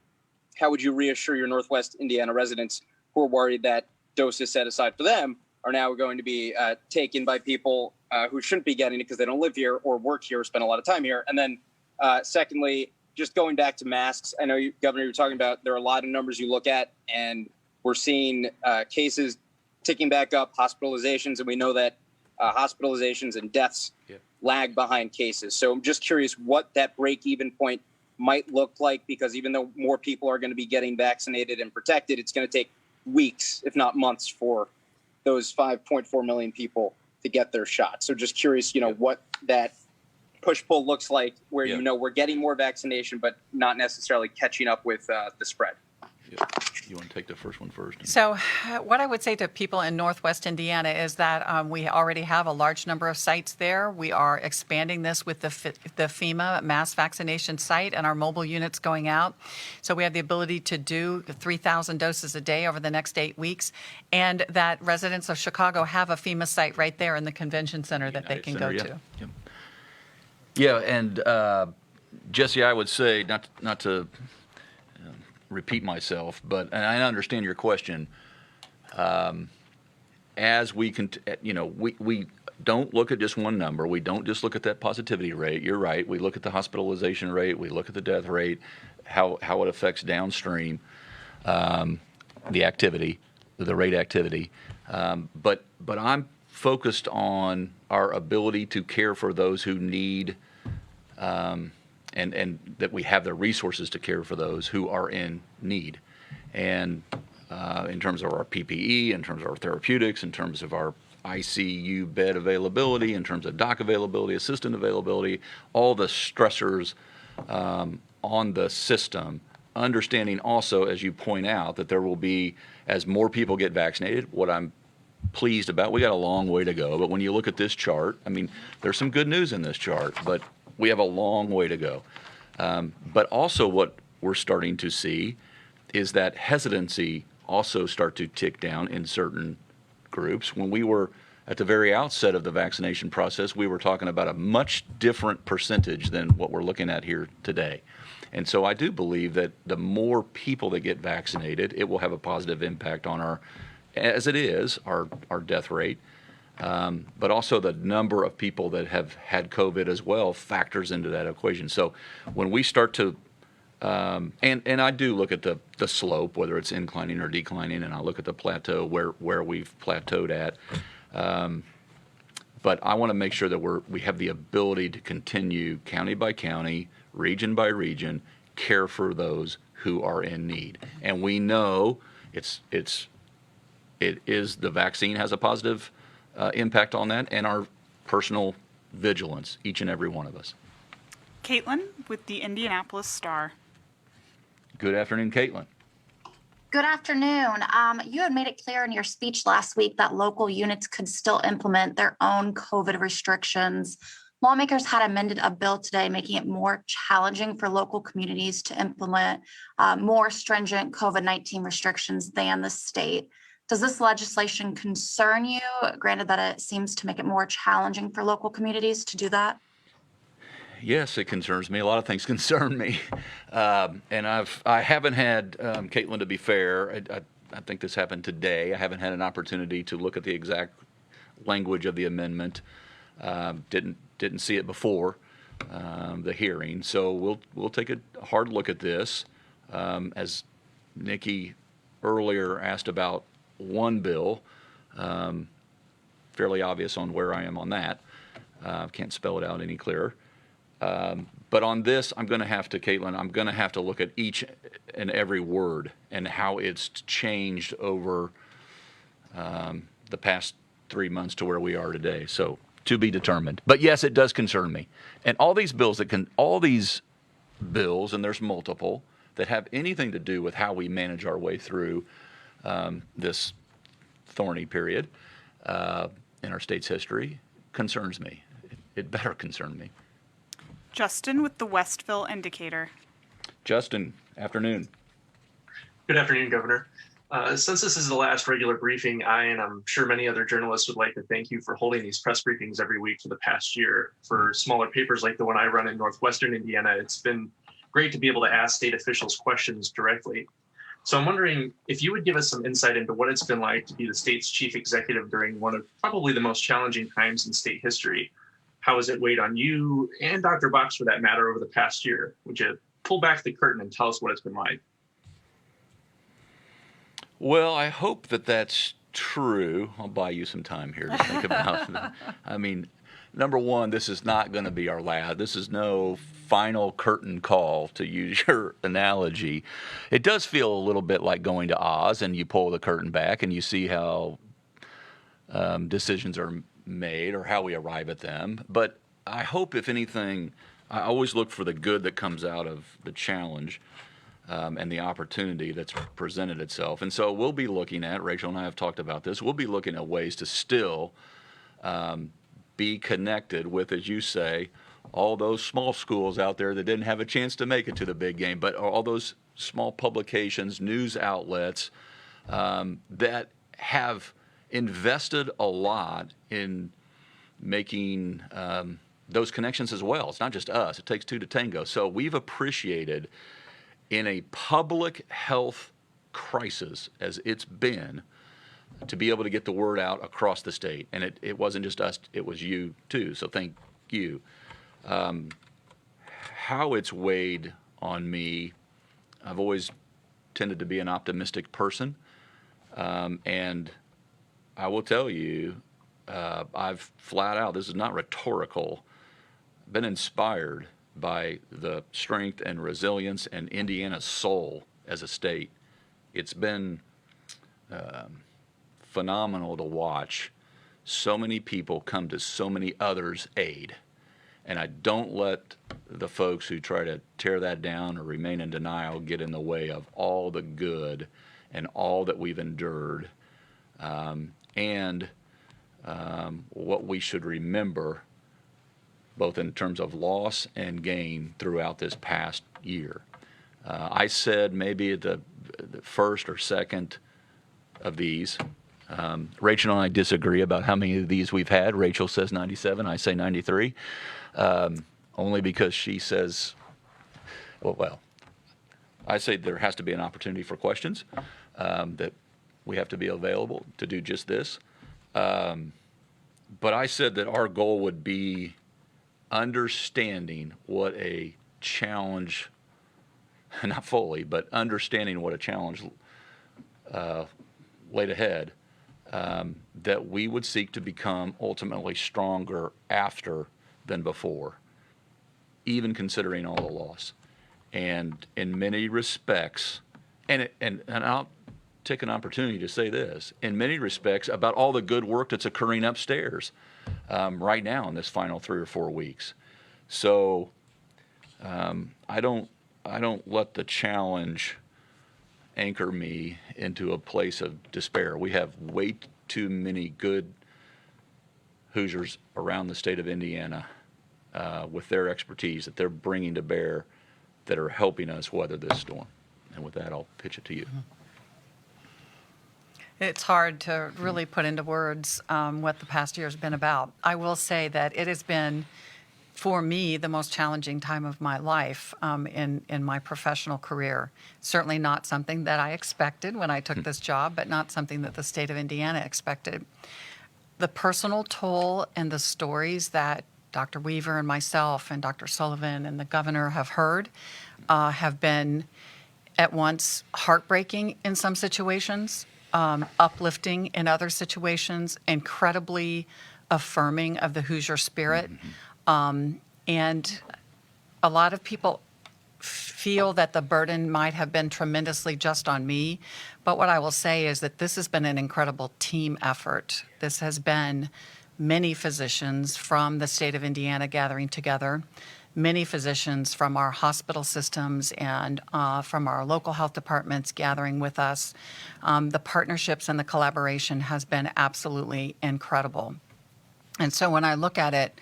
how would you reassure your Northwest Indiana residents who are worried that doses set aside for them are now going to be taken by people who shouldn't be getting it because they don't live here or work here or spend a lot of time here? And then secondly, just going back to masks, I know, Governor, you're talking about there are a lot of numbers you look at, and we're seeing cases ticking back up, hospitalizations, and we know that hospitalizations and deaths lag behind cases. So I'm just curious what that break-even point might look like, because even though more people are going to be getting vaccinated and protected, it's going to take weeks, if not months, for those 5.4 million people to get their shot. So just curious, what that push-pull looks like, where we're getting more vaccination, but not necessarily catching up with the spread. You want to take the first one first? So what I would say to people in Northwest Indiana is that we already have a large number of sites there. We are expanding this with the FEMA mass vaccination site and our mobile units going out. So we have the ability to do 3,000 doses a day over the next 8 weeks, and that residents of Chicago have a FEMA site right there in the convention center that they can go to. Yeah, and Jesse, I would say, not to repeat myself, but and I understand your question. As we we don't look at just one number. We don't just look at that positivity rate. You're right. We look at the hospitalization rate. We look at the death rate, how it affects downstream, the activity, the rate activity. But I'm focused on our ability to care for those who need, and that we have the resources to care for those who are in need. And in terms of our PPE, in terms of our therapeutics, in terms of our ICU bed availability, in terms of doc availability, assistant availability, all the stressors on the system, understanding also, as you point out, that there will be, as more people get vaccinated, what I'm pleased about, we got a long way to go, but when you look at this chart, I mean, there's some good news in this chart, but we have a long way to go. But also what we're starting to see is that hesitancy also start to tick down in certain groups. When we were at the very outset of the vaccination process, we were talking about a much different percentage than what we're looking at here today. And so I do believe that the more people that get vaccinated, it will have a positive impact on our, as it is, our death rate. But also the number of people that have had COVID as well factors into that equation. So when we start to, and I do look at the slope, whether it's inclining or declining, and I look at the plateau where we've plateaued at. But I want to make sure that we have the ability to continue county by county, region by region, care for those who are in need. And we know it is the vaccine has a positive impact on that, and our personal vigilance, each and every one of us. Caitlin with the Indianapolis Star. Good afternoon, Caitlin. Good afternoon. You had made it clear in your speech last week that local units could still implement their own COVID restrictions. Lawmakers had amended a bill today, making it more challenging for local communities to implement more stringent COVID-19 restrictions than the state. Does this legislation concern you, granted that it seems to make it more challenging for local communities to do that? Yes, it concerns me. A lot of things concern me, and I haven't had, Caitlin, to be fair, I think this happened today. I haven't had an opportunity to look at the exact language of the amendment. Didn't see it before the hearing, so we'll take a hard look at this. As Nikki earlier asked about one bill, fairly obvious on where I am on that. Can't spell it out any clearer. But on this, I'm going to have to, Caitlin, I'm going to have to look at each and every word and how it's changed over the past 3 months to where we are today. So to be determined. But yes, it does concern me. And all these bills and there's multiple, that have anything to do with how we manage our way through this thorny period in our state's history, concerns me. It better concern me. Justin with the Westville Indicator. Justin, afternoon. Good afternoon, Governor. Since this is the last regular briefing, I and I'm sure many other journalists would like to thank you for holding these press briefings every week for the past year. For smaller papers like the one I run in northwestern Indiana, it's been great to be able to ask state officials questions directly. So I'm wondering if you would give us some insight into what it's been like to be the state's chief executive during one of probably the most challenging times in state history. How has it weighed on you and Dr. Box, for that matter, over the past year? Would you pull back the curtain and tell us what it's been like? Well, I hope that that's true. I'll buy you some time here to think about it. I mean, number one, this is not going to be our last. This is no final curtain call, to use your analogy. It does feel a little bit like going to Oz and you pull the curtain back and you see how decisions are made or how we arrive at them. But I hope, if anything, I always look for the good that comes out of the challenge and the opportunity that's presented itself. And so we'll be looking at, Rachel and I have talked about this, we'll be looking at ways to still be connected with, as you say, all those small schools out there that didn't have a chance to make it to the big game, but all those small publications, news outlets that have invested a lot in making those connections as well. It's not just us. It takes two to tango. So we've appreciated, in a public health crisis as it's been, to be able to get the word out across the state. And it wasn't just us, it was you too. So thank you. How it's weighed on me, I've always tended to be an optimistic person. And I will tell you, I've flat out, this is not rhetorical, been inspired by the strength and resilience and Indiana's soul as a state. It's been phenomenal to watch so many people come to so many others' aid. And I don't let the folks who try to tear that down or remain in denial get in the way of all the good and all that we've endured, and what we should remember, both in terms of loss and gain throughout this past year. I said maybe at the first or second of these, Rachel and I disagree about how many of these we've had. Rachel says 97, I say 93, only because she says, well, I say there has to be an opportunity for questions, that we have to be available to do just this. But I said that our goal would be understanding what a challenge, not fully, but understanding what a challenge laid ahead, that we would seek to become ultimately stronger after than before, even considering all the loss. And in many respects, and I'll take an opportunity to say this, in many respects about all the good work that's occurring upstairs right now in this final 3 or 4 weeks. So I don't let the challenge anchor me into a place of despair. We have way too many good Hoosiers around the state of Indiana with their expertise that they're bringing to bear that are helping us weather this storm. And with that, I'll pitch it to you. It's hard to really put into words what the past year has been about. I will say that it has been, for me, the most challenging time of my life in my professional career. Certainly not something that I expected when I took this job, but not something that the state of Indiana expected. The personal toll and the stories that Dr. Weaver and myself and Dr. Sullivan and the governor have heard have been at once heartbreaking in some situations, uplifting in other situations, incredibly affirming of the Hoosier spirit. And a lot of people feel that the burden might have been tremendously just on me. But what I will say is that this has been an incredible team effort. This has been many physicians from the state of Indiana gathering together, many physicians from our hospital systems and from our local health departments gathering with us. The partnerships and the collaboration has been absolutely incredible. And so when I look at it,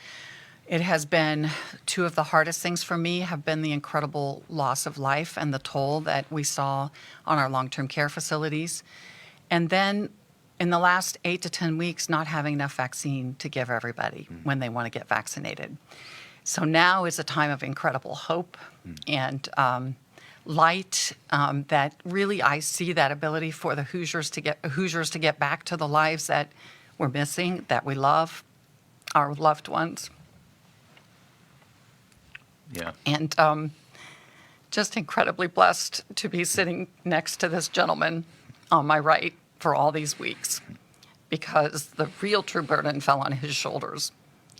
it has been two of the hardest things for me have been the incredible loss of life and the toll that we saw on our long-term care facilities. And then in the last 8 to 10 weeks, not having enough vaccine to give everybody when they want to get vaccinated. So now is a time of incredible hope and light that really I see that ability for the Hoosiers to get back to the lives that we're missing, that we love, our loved ones. Yeah. And just incredibly blessed to be sitting next to this gentleman on my right for all these weeks, because the real true burden fell on his shoulders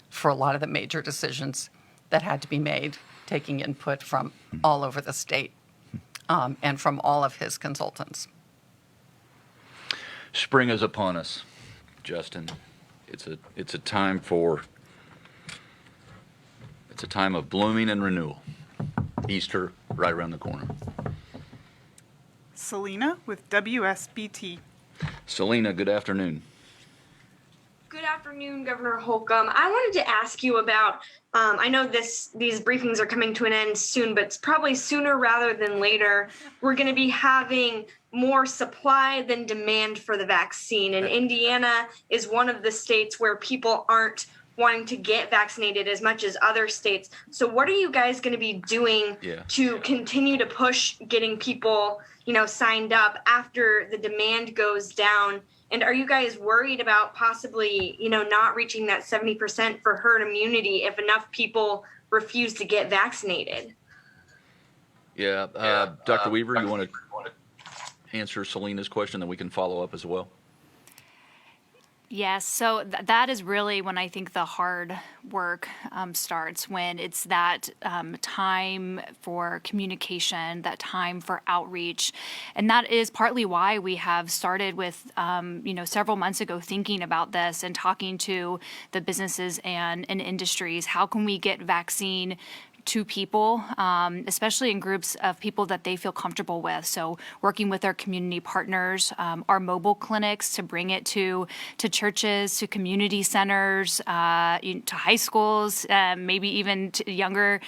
for a lot of the major decisions that had to be made, taking input from all over the state and from all of his consultants. Spring is upon us, Justin. It's a time of blooming and renewal. Easter right around the corner. Selena with WSBT. Selena, good afternoon. Good afternoon, Governor Holcomb. I wanted to ask you about, I know these briefings are coming to an end soon, but it's probably sooner rather than later. We're going to be having more supply than demand for the vaccine. And Indiana is one of the states where people aren't wanting to get vaccinated as much as other states. So what are you guys going to be doing to continue to push getting people, signed up after the demand goes down? And are you guys worried about possibly, not reaching that 70% for herd immunity if enough people refuse to get vaccinated? Yeah. Dr. Weaver, you want to answer Selena's question, then we can follow up as well? Yes, so that is really when I think the hard work starts, when it's that time for communication, that time for outreach. And that is partly why we have started with, several months ago thinking about this and talking to the businesses and industries. How can we get vaccine to people, especially in groups of people that they feel comfortable with. So working with our community partners, our mobile clinics to bring it to churches, to community centers, to high schools, maybe even to younger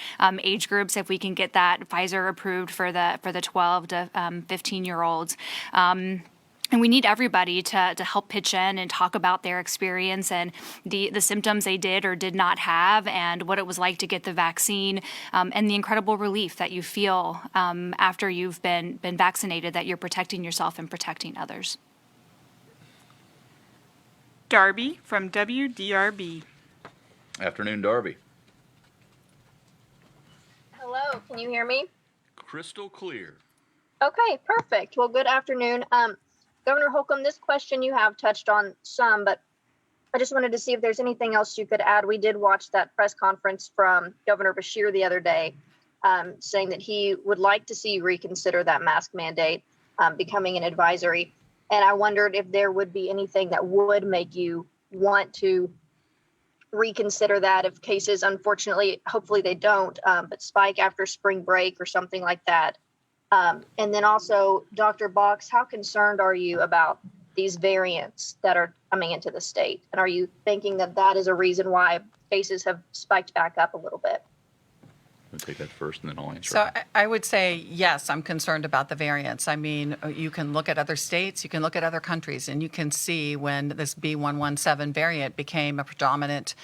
age groups if we can get that Pfizer approved for the 12 to 15-year-olds. And we need everybody to help pitch in and talk about their experience and the symptoms they did or did not have and what it was like to get the vaccine, and the incredible relief that you feel after you've been vaccinated, that you're protecting yourself and protecting others. Darby from WDRB. Afternoon, Darby. Hello, can you hear me? Crystal clear. Okay, perfect. Well, good afternoon. Governor Holcomb, this question you have touched on some, but I just wanted to see if there's anything else you could add. We did watch that press conference from Governor Beshear the other day, saying that he would like to see you reconsider that mask mandate becoming an advisory. And I wondered if there would be anything that would make you want to reconsider that if cases, unfortunately, hopefully they don't, but spike after spring break or something like that. And then also, Dr. Box, how concerned are you about these variants that are coming into the state? And are you thinking that that is a reason why cases have spiked back up a little bit? I'll take that first and then I'll answer. So I would say, yes, I'm concerned about the variants. I mean, you can look at other states, you can look at other countries, and you can see when this B117 variant became a predominant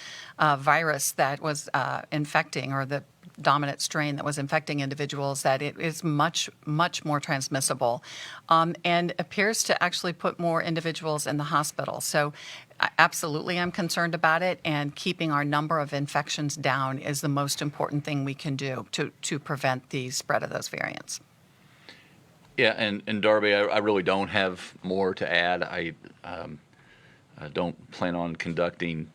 virus that was infecting, or the dominant strain that was infecting individuals, that it is much, much more transmissible, and appears to actually put more individuals in the hospital. So absolutely, I'm concerned about it, and keeping our number of infections down is the most important thing we can do to prevent the spread of those variants. Yeah, and Darby, I really don't have more to add. I don't plan on conducting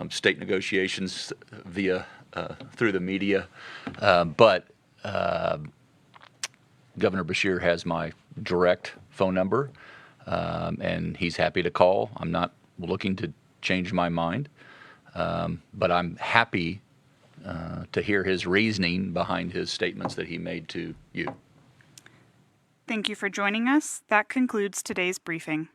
state negotiations through the media, but Governor Beshear has my direct phone number, and he's happy to call. I'm not looking to change my mind, but I'm happy to hear his reasoning behind his statements that he made to you. Thank you for joining us. That concludes today's briefing.